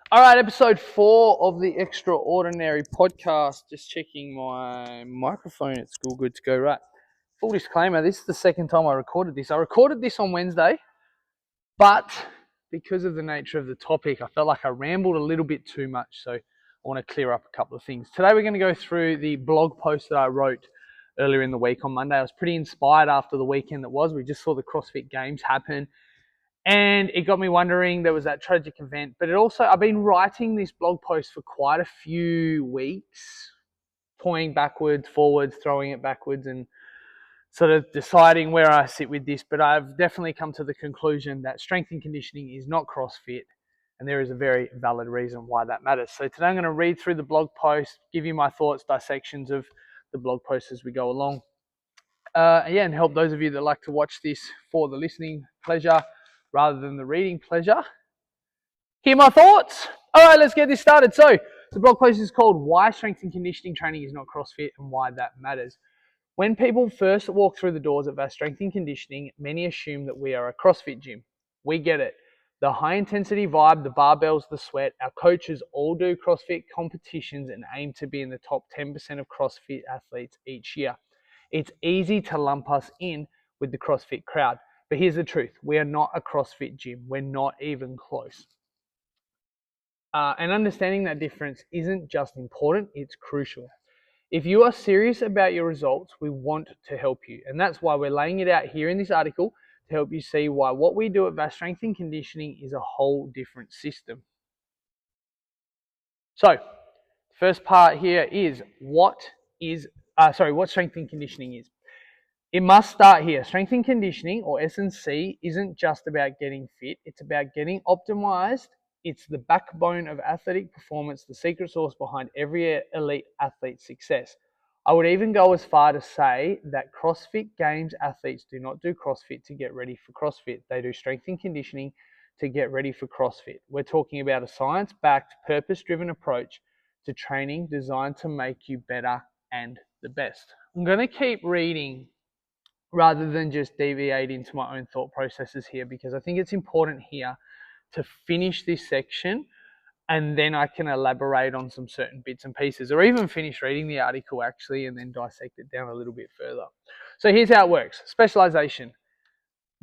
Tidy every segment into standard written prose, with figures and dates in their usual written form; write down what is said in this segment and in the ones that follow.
All right, episode 4 of the Extraordinary podcast. Just checking my microphone. It's all good to go. Right. Full disclaimer, this is the second time I recorded this. I recorded this on Wednesday, but because of the nature of the topic, I felt like I rambled a little bit too much. So I want to clear up a couple of things. Today we're going to go through the blog post that I wrote earlier in the week on Monday. I was pretty inspired after the weekend that was. We just saw the CrossFit Games happen. And it got me wondering, there was that tragic event, but it also, I've been writing this blog post for quite a few weeks, toying backwards, forwards, throwing it backwards and sort of deciding where I sit with this. But I've definitely come to the conclusion that strength and conditioning is not CrossFit. And there is a very valid reason why that matters. So today I'm going to read through the blog post, give you my thoughts, dissections of the blog post as we go along. And help those of you that like to watch this for the listening pleasure rather than the reading pleasure. Hear my thoughts? All right, let's get this started. So the blog post is called Why Strength and Conditioning Training is Not CrossFit and Why That Matters. When people first walk through the doors of our strength and conditioning, many assume that we are a CrossFit gym. We get it. The high intensity vibe, the barbells, the sweat, our coaches all do CrossFit competitions and aim to be in the top 10% of CrossFit athletes each year. It's easy to lump us in with the CrossFit crowd. But here's the truth. We are not a CrossFit gym. We're not even close. And understanding that difference isn't just important, it's crucial. If you are serious about your results, we want to help you. And that's why we're laying it out here in this article to help you see why what we do at Vast Strength and Conditioning is a whole different system. So, first part here is what strength and conditioning is. It must start here. Strength and conditioning, or S&C, isn't just about getting fit. It's about getting optimized. It's the backbone of athletic performance, the secret sauce behind every elite athlete's success. I would even go as far to say that CrossFit Games athletes do not do CrossFit to get ready for CrossFit. They do strength and conditioning to get ready for CrossFit. We're talking about a science-backed, purpose-driven approach to training designed to make you better and the best. I'm going to keep reading rather than just deviate into my own thought processes here, because I think it's important here to finish this section and then I can elaborate on some certain bits and pieces, or even finish reading the article actually and then dissect it down a little bit further. So here's how it works. Specialization.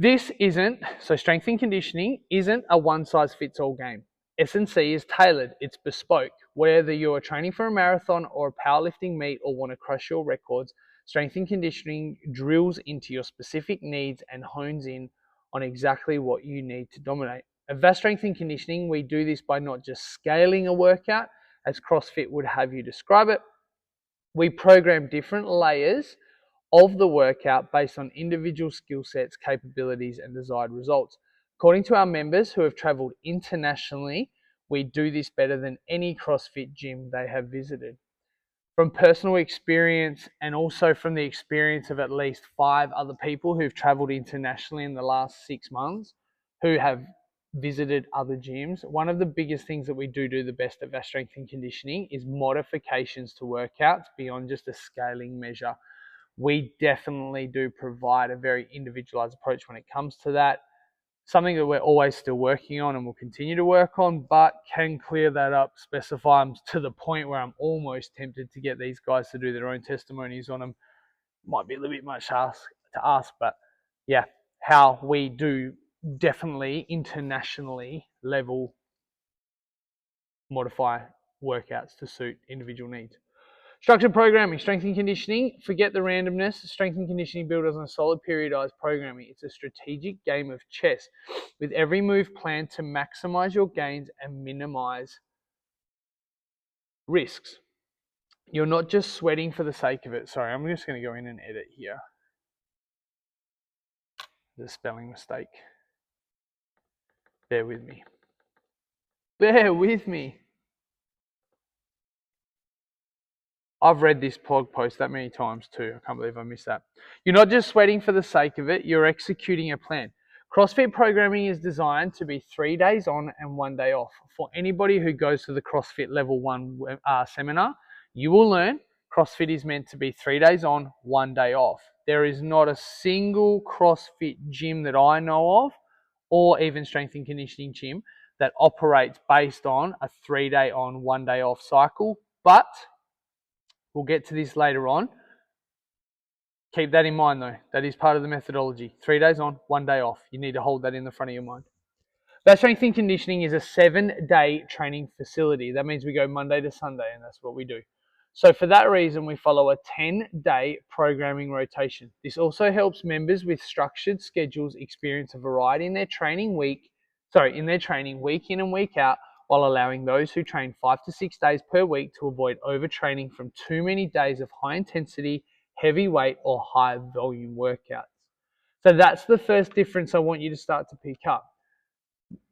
Strength and conditioning isn't a one-size-fits-all game. S&C is tailored, it's bespoke. Whether you're training for a marathon or a powerlifting meet or want to crush your records, strength and conditioning drills into your specific needs and hones in on exactly what you need to dominate. At Vast Strength and Conditioning, we do this by not just scaling a workout, as CrossFit would have you describe it. We program different layers of the workout based on individual skill sets, capabilities, and desired results. According to our members who have traveled internationally, we do this better than any CrossFit gym they have visited. From personal experience and also from the experience of at least 5 other people who've traveled internationally in the last 6 months, who have visited other gyms, one of the biggest things that we do the best at Vast Strength and Conditioning is modifications to workouts beyond just a scaling measure. We definitely do provide a very individualized approach when it comes to that. Something that we're always still working on and will continue to work on, but can clear that up, specify them to the point where I'm almost tempted to get these guys to do their own testimonies on them. Might be a little bit much to ask, but yeah, how we do definitely internationally level modify workouts to suit individual needs. Structured programming, strength and conditioning. Forget the randomness. Strength and conditioning builds on a solid periodized programming. It's a strategic game of chess with every move planned to maximize your gains and minimize risks. You're not just sweating for the sake of it. Sorry, I'm just going to go in and edit here. The spelling mistake. Bear with me. Bear with me. I've read this blog post that many times too. I can't believe I missed that. You're not just sweating for the sake of it, you're executing a plan. CrossFit programming is designed to be 3 days on and 1 day off. For anybody who goes to the CrossFit Level 1 seminar, you will learn CrossFit is meant to be 3 days on, 1 day off. There is not a single CrossFit gym that I know of, or even strength and conditioning gym, that operates based on a 3-day on, 1-day off cycle. But we'll get to this later on. Keep that in mind though. That is part of the methodology. 3 days on, 1 day off. You need to hold that in the front of your mind. That Strength and Conditioning is a 7-day training facility. That means we go Monday to Sunday, and that's what we do. So for that reason, we follow a 10-day programming rotation. This also helps members with structured schedules experience a variety in their training week in and week out, while allowing those who train 5 to 6 days per week to avoid overtraining from too many days of high intensity, heavy weight, or high volume workouts. So that's the first difference I want you to start to pick up.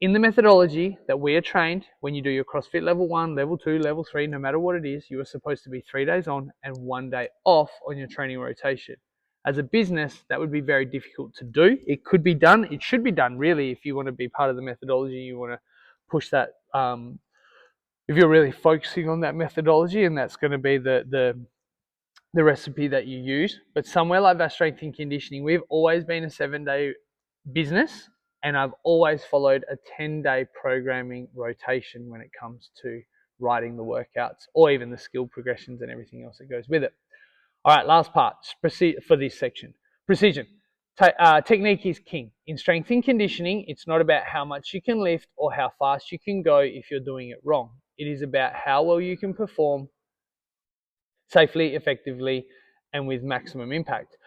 In the methodology that we are trained, when you do your CrossFit level 1, level 2, level 3, no matter what it is, you are supposed to be 3 days on and 1 day off on your training rotation. As a business, that would be very difficult to do. It could be done. It should be done, really, if you want to be part of the methodology, you want to push that. If you're really focusing on that methodology, and that's going to be the recipe that you use. But somewhere like that Strength and Conditioning, we've always been a 7-day business, and I've always followed a 10-day programming rotation when it comes to writing the workouts or even the skill progressions and everything else that goes with it. All right, last part for this section. Precision. Technique is king. In strength and conditioning, it's not about how much you can lift or how fast you can go if you're doing it wrong. It is about how well you can perform safely, effectively, and with maximum impact.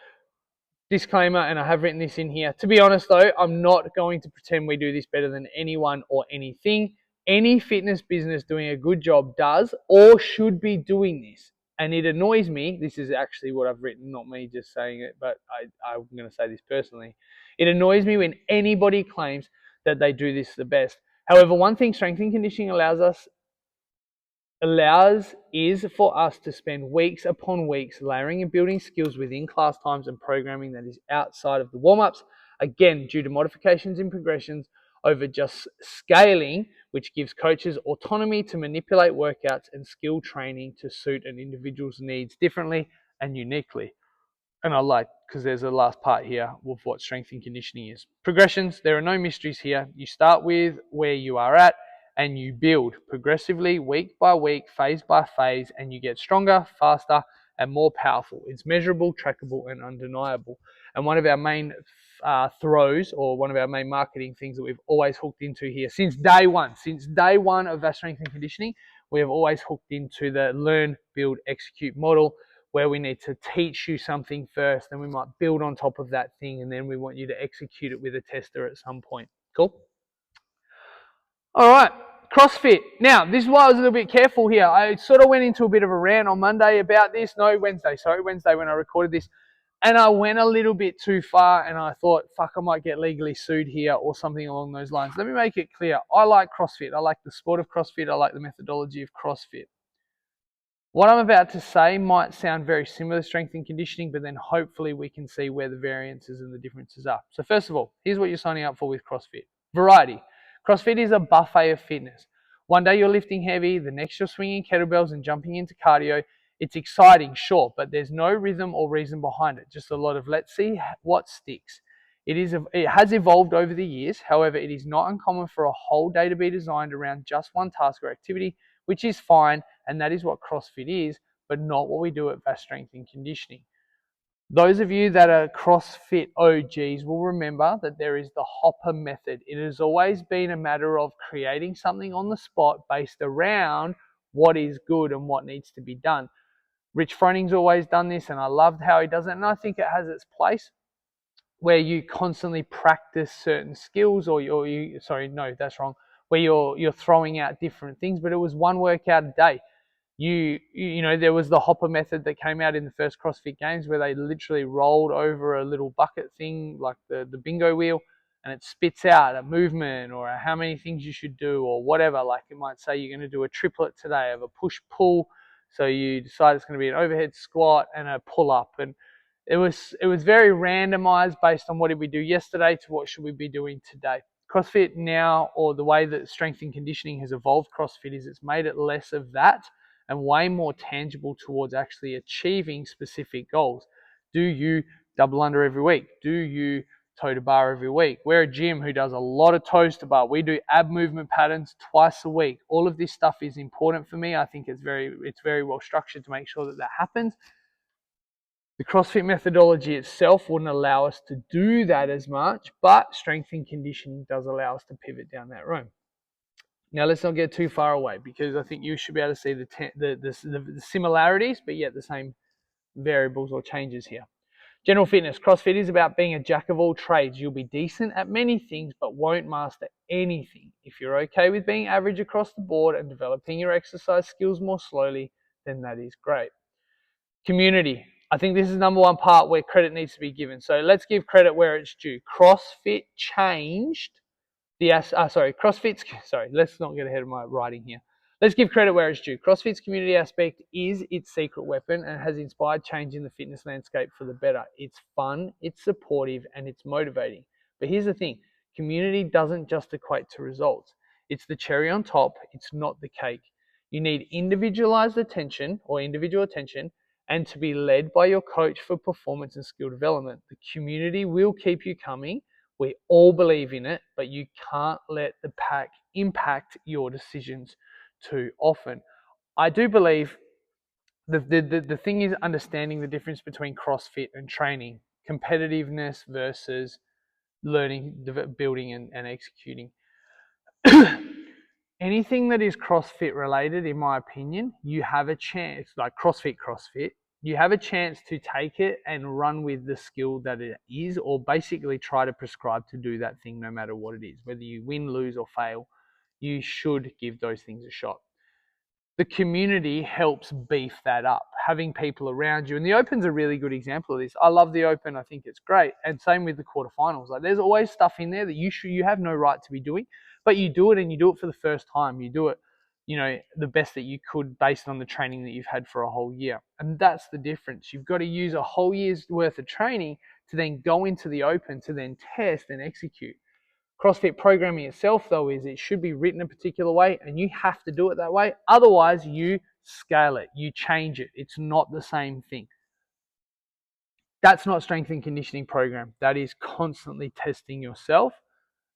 Disclaimer, and I have written this in here. To be honest though, I'm not going to pretend we do this better than anyone or anything. Any fitness business doing a good job does or should be doing this. And it annoys me. This is actually what I've written, not me just saying it, but I'm going to say this personally. It annoys me when anybody claims that they do this the best. However, one thing strength and conditioning allows is for us to spend weeks upon weeks layering and building skills within class times and programming that is outside of the warm-ups, again, due to modifications and progressions over just scaling, which gives coaches autonomy to manipulate workouts and skill training to suit an individual's needs differently and uniquely. And I like, because there's a last part here of what strength and conditioning is. Progressions, there are no mysteries here. You start with where you are at, and you build progressively, week by week, phase by phase, and you get stronger, faster, and more powerful. It's measurable, trackable, and undeniable. And one of our main throws, or one of our main marketing things that we've always hooked into here since day one of our strength and conditioning, we have always hooked into the learn, build, execute model, where we need to teach you something first, then we might build on top of that thing, and then we want you to execute it with a tester at some point. Cool? All right, CrossFit. Now, this is why I was a little bit careful here. I sort of went into a bit of a rant on Wednesday when I recorded this. And I went a little bit too far, and I thought, fuck, I might get legally sued here or something along those lines. Let me make it clear. I like CrossFit. I like the sport of CrossFit. I like the methodology of CrossFit. What I'm about to say might sound very similar to strength and conditioning, but then hopefully we can see where the variances and the differences are. So first of all, here's what you're signing up for with CrossFit. Variety. CrossFit is a buffet of fitness. One day you're lifting heavy, the next you're swinging kettlebells and jumping into cardio. It's exciting, sure, but there's no rhythm or reason behind it. Just a lot of let's see what sticks. It has evolved over the years. However, it is not uncommon for a whole day to be designed around just one task or activity, which is fine, and that is what CrossFit is, but not what we do at Vast Strength and Conditioning. Those of you that are CrossFit OGs will remember that there is the hopper method. It has always been a matter of creating something on the spot based around what is good and what needs to be done. Rich Froning's always done this, and I loved how he does it, and I think it has its place, where you constantly practice certain skills, where you're throwing out different things, but it was one workout a day. You know, there was the hopper method that came out in the first CrossFit Games, where they literally rolled over a little bucket thing like the bingo wheel, and it spits out a movement or how many things you should do or whatever. Like it might say you're going to do a triplet today of a push-pull, so you decide it's going to be an overhead squat and a pull-up, and it was very randomized based on what did we do yesterday to what should we be doing today. CrossFit now, or the way that strength and conditioning has evolved CrossFit, is it's made it less of that and way more tangible towards actually achieving specific goals. Do you double under every week? Do you toe to bar every week. We're a gym who does a lot of toes to bar. We do ab movement patterns twice a week. All of this stuff is important for me. I think it's very well structured to make sure that that happens. The CrossFit methodology itself wouldn't allow us to do that as much, but strength and conditioning does allow us to pivot down that road. Now, let's not get too far away, because I think you should be able to see the similarities, but yet the same variables or changes here. General fitness. CrossFit is about being a jack of all trades. You'll be decent at many things, but won't master anything. If you're okay with being average across the board and developing your exercise skills more slowly, then that is great. Community. I think this is number one part where credit needs to be given. So let's give credit where it's due. CrossFit changed let's not get ahead of my writing here. Let's give credit where it's due. CrossFit's community aspect is its secret weapon and has inspired change in the fitness landscape for the better. It's fun, it's supportive, and it's motivating. But here's the thing, community doesn't just equate to results. It's the cherry on top, it's not the cake. You need individualized attention or individual attention, and to be led by your coach for performance and skill development. The community will keep you coming. We all believe in it, but you can't let the pack impact your decisions too often. I do believe the thing is understanding the difference between CrossFit and training, competitiveness versus learning, building, and executing. Anything that is CrossFit related, in my opinion, you have a chance, like CrossFit, you have a chance to take it and run with the skill that it is, or basically try to prescribe to do that thing no matter what it is. Whether you win, lose, or fail, you should give those things a shot. The community helps beef that up, having people around you. And the Open's a really good example of this. I love the Open. I think it's great. And same with the quarterfinals. Like, there's always stuff in there that you have no right to be doing, but you do it, and you do it for the first time. You do it, the best that you could based on the training that you've had for a whole year. And that's the difference. You've got to use a whole year's worth of training to then go into the Open, to then test and execute. CrossFit programming itself, though, is it should be written a particular way, and you have to do it that way. Otherwise, you scale it, you change it. It's not the same thing. That's not strength and conditioning program. That is constantly testing yourself.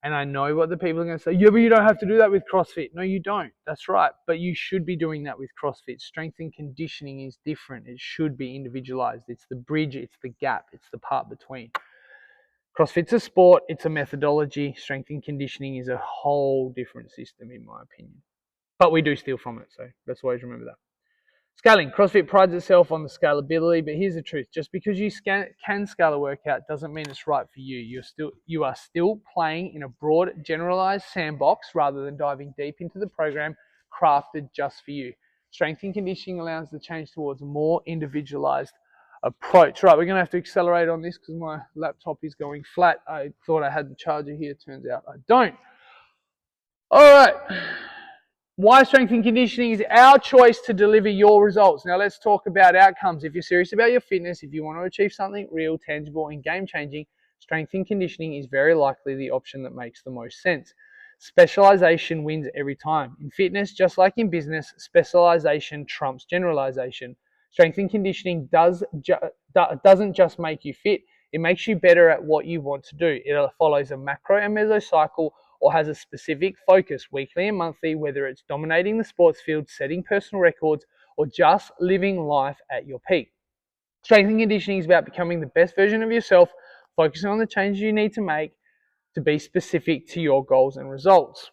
And I know what the people are going to say, yeah, but you don't have to do that with CrossFit. No, you don't. That's right. But you should be doing that with CrossFit. Strength and conditioning is different. It should be individualized. It's the bridge, it's the gap, it's the part between. CrossFit's a sport, it's a methodology. Strength and conditioning is a whole different system, in my opinion. But we do steal from it, so let's always remember that. Scaling. CrossFit prides itself on the scalability, but here's the truth. Just because you can scale a workout doesn't mean it's right for you. You are still playing in a broad, generalized sandbox rather than diving deep into the program crafted just for you. Strength and conditioning allows the change towards a more individualized approach. Right, we're going to have to accelerate on this because my laptop is going flat. I thought I had the charger here. Turns out I don't. All right. Why strength and conditioning is our choice to deliver your results. Now let's talk about outcomes. If you're serious about your fitness, if you want to achieve something real, tangible, and game-changing, strength and conditioning is very likely the option that makes the most sense. Specialization wins every time. In fitness, just like in business, specialization trumps generalization. Strength and conditioning doesn't just make you fit, it makes you better at what you want to do. It follows a macro and meso cycle, or has a specific focus weekly and monthly, whether it's dominating the sports field, setting personal records, or just living life at your peak. Strength and conditioning is about becoming the best version of yourself, focusing on the changes you need to make to be specific to your goals and results.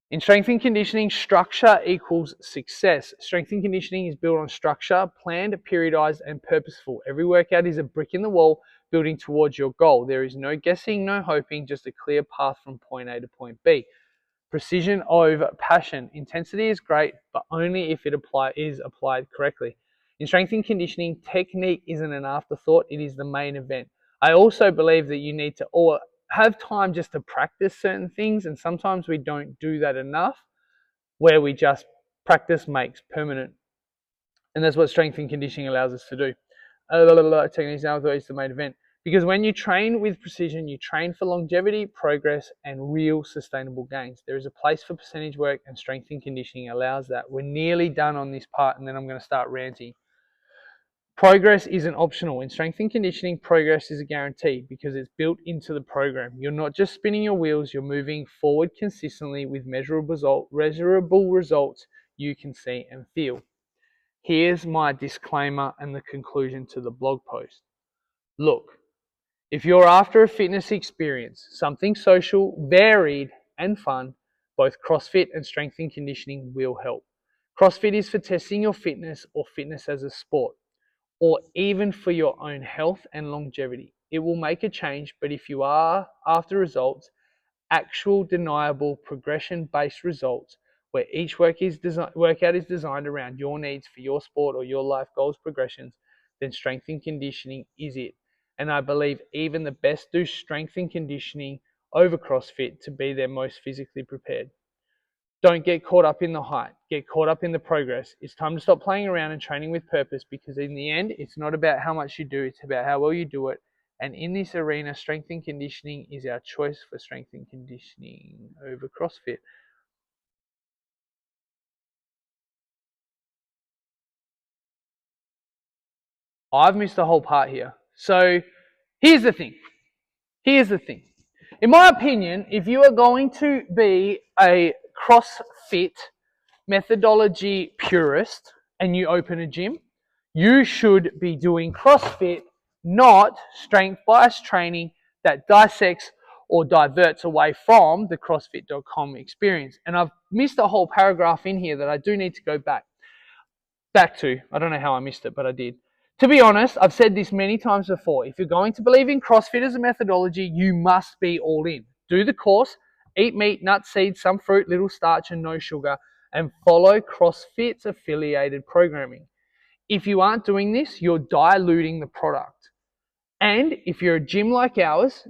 In strength and conditioning, structure equals success. Strength and conditioning is built on structure, planned, periodized, and purposeful. Every workout is a brick in the wall building towards your goal. There is no guessing, no hoping, just a clear path from point A to point B. Precision over passion. Intensity is great, but only if it is applied correctly. In strength and conditioning, technique isn't an afterthought, it is the main event. I also believe that you need to have time just to practice certain things, and sometimes we don't do that enough, where we just practice makes permanent. And that's what strength and conditioning allows us to do. Techniques now is the main event. Because when you train with precision, you train for longevity, progress, and real sustainable gains. There is a place for percentage work, and strength and conditioning allows that. We're nearly done on this part, and then I'm going to start ranting. Progress isn't optional. In strength and conditioning, progress is a guarantee because it's built into the program. You're not just spinning your wheels, you're moving forward consistently with measurable results you can see and feel. Here's my disclaimer and the conclusion to the blog post. Look, if you're after a fitness experience, something social, varied, and fun, both CrossFit and strength and conditioning will help. CrossFit is for testing your fitness or fitness as a sport, or even for your own health and longevity. It will make a change, but if you are after results, actual, deniable, progression-based results, where each workout is designed around your needs for your sport or your life goals progressions, then strength and conditioning is it. And I believe even the best do strength and conditioning over CrossFit to be their most physically prepared. Don't get caught up in the hype. Get caught up in the progress. It's time to stop playing around and training with purpose, because in the end, it's not about how much you do, it's about how well you do it. And in this arena, strength and conditioning is our choice for strength and conditioning over CrossFit. I've missed a whole part here. So here's the thing. Here's the thing. In my opinion, if you are going to be a CrossFit methodology purist and you open a gym, you should be doing CrossFit, not strength-based training that dissects or diverts away from the CrossFit.com experience. And I've missed a whole paragraph in here that I do need to go back to. I don't know how I missed it, but I did. To be honest, I've said this many times before. If you're going to believe in CrossFit as a methodology, you must be all in. Do the course, eat meat, nuts, seeds, some fruit, little starch, and no sugar, and follow CrossFit's affiliated programming. If you aren't doing this, you're diluting the product. And if you're a gym like ours,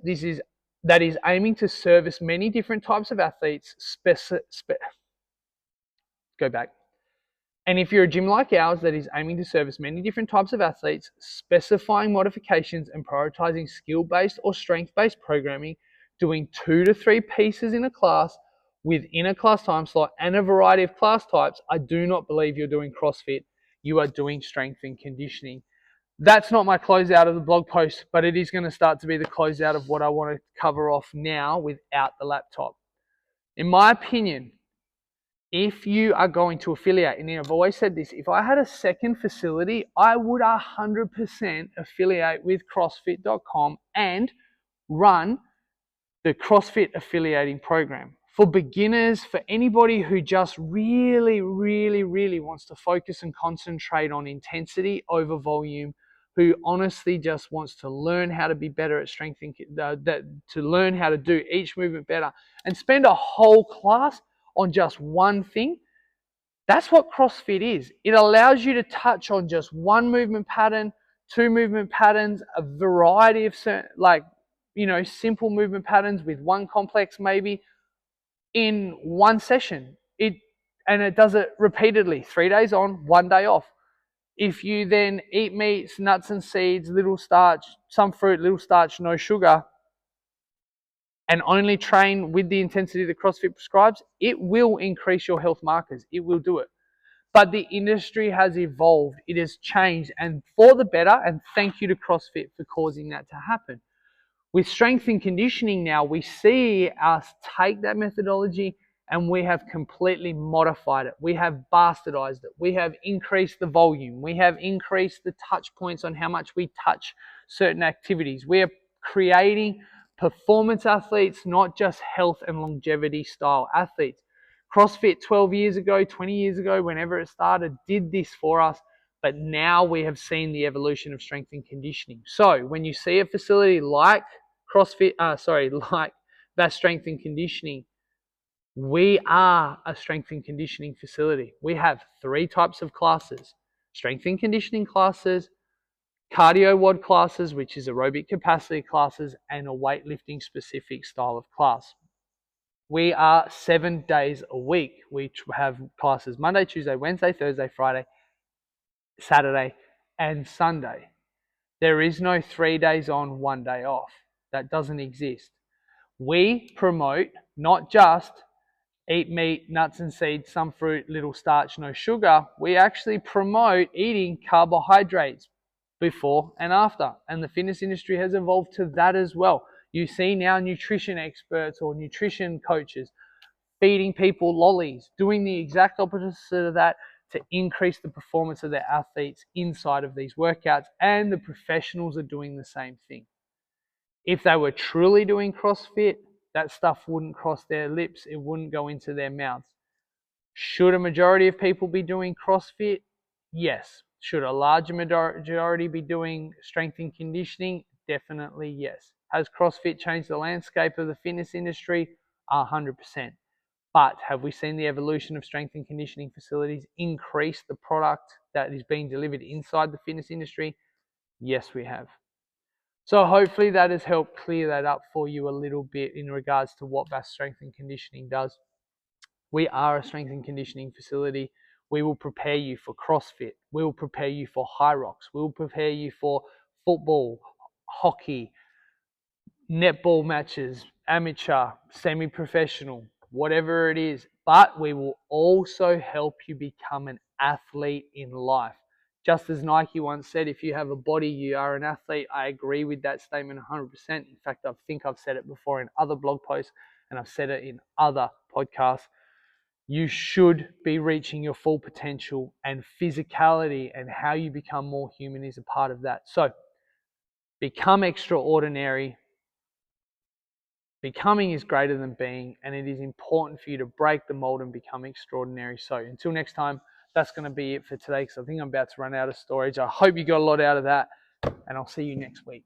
that is aiming to service many different types of athletes, go back. And if you're a gym like ours that is aiming to service many different types of athletes, specifying modifications and prioritizing skill-based or strength-based programming, doing 2 to 3 pieces in a class within a class time slot and a variety of class types, I do not believe you're doing CrossFit. You are doing strength and conditioning. That's not my closeout of the blog post, but it is going to start to be the closeout of what I want to cover off now without the laptop. In my opinion, if you are going to affiliate, and I've always said this, if I had a second facility, I would 100% affiliate with CrossFit.com and run the CrossFit affiliating program. For beginners, for anybody who just really, really, really wants to focus and concentrate on intensity over volume, who honestly just wants to learn how to be better at strength and to learn how to do each movement better and spend a whole class on just one thing, that's what CrossFit is. It allows you to touch on just one movement pattern, 2 movement patterns, a variety of simple movement patterns with one complex maybe in one session. It does it repeatedly, 3 days on, 1 day off. If you then eat meats, nuts and seeds, little starch, some fruit, little starch, no sugar, and only train with the intensity that CrossFit prescribes, it will increase your health markers. It will do it. But the industry has evolved. It has changed, and for the better, and thank you to CrossFit for causing that to happen. With strength and conditioning now, we see us take that methodology and we have completely modified it. We have bastardized it. We have increased the volume. We have increased the touch points on how much we touch certain activities. We are creating performance athletes, not just health and longevity style athletes. CrossFit 12 years ago, 20 years ago, whenever it started, did this for us. But now we have seen the evolution of strength and conditioning. So when you see a facility like like that strength and conditioning, we are a strength and conditioning facility. We have 3 types of classes: strength and conditioning classes, cardio WOD classes, which is aerobic capacity classes, and a weightlifting specific style of class. We are 7 days a week. We have classes Monday, Tuesday, Wednesday, Thursday, Friday, Saturday, and Sunday. There is no 3 days on, 1 day off. That doesn't exist. We promote not just eat meat, nuts and seeds, some fruit, little starch, no sugar. We actually promote eating carbohydrates, before and after. And the fitness industry has evolved to that as well. You see now nutrition experts or nutrition coaches feeding people lollies, doing the exact opposite of that to increase the performance of their athletes inside of these workouts. And the professionals are doing the same thing. If they were truly doing CrossFit, that stuff wouldn't cross their lips. It wouldn't go into their mouths. Should a majority of people be doing CrossFit? Yes. Should a larger majority be doing strength and conditioning? Definitely yes. Has CrossFit changed the landscape of the fitness industry? 100%. But have we seen the evolution of strength and conditioning facilities increase the product that is being delivered inside the fitness industry? Yes, we have. So hopefully that has helped clear that up for you a little bit in regards to what Bass Strength and Conditioning does. We are a strength and conditioning facility. We will prepare you for CrossFit. We will prepare you for high rocks. We will prepare you for football, hockey, netball matches, amateur, semi-professional, whatever it is. But we will also help you become an athlete in life. Just as Nike once said, if you have a body, you are an athlete. I agree with that statement 100%. In fact, I think I've said it before in other blog posts and I've said it in other podcasts. You should be reaching your full potential, and physicality and how you become more human is a part of that. So become extraordinary. Becoming is greater than being, and it is important for you to break the mold and become extraordinary. So until next time, that's going to be it for today because I think I'm about to run out of storage. I hope you got a lot out of that, and I'll see you next week.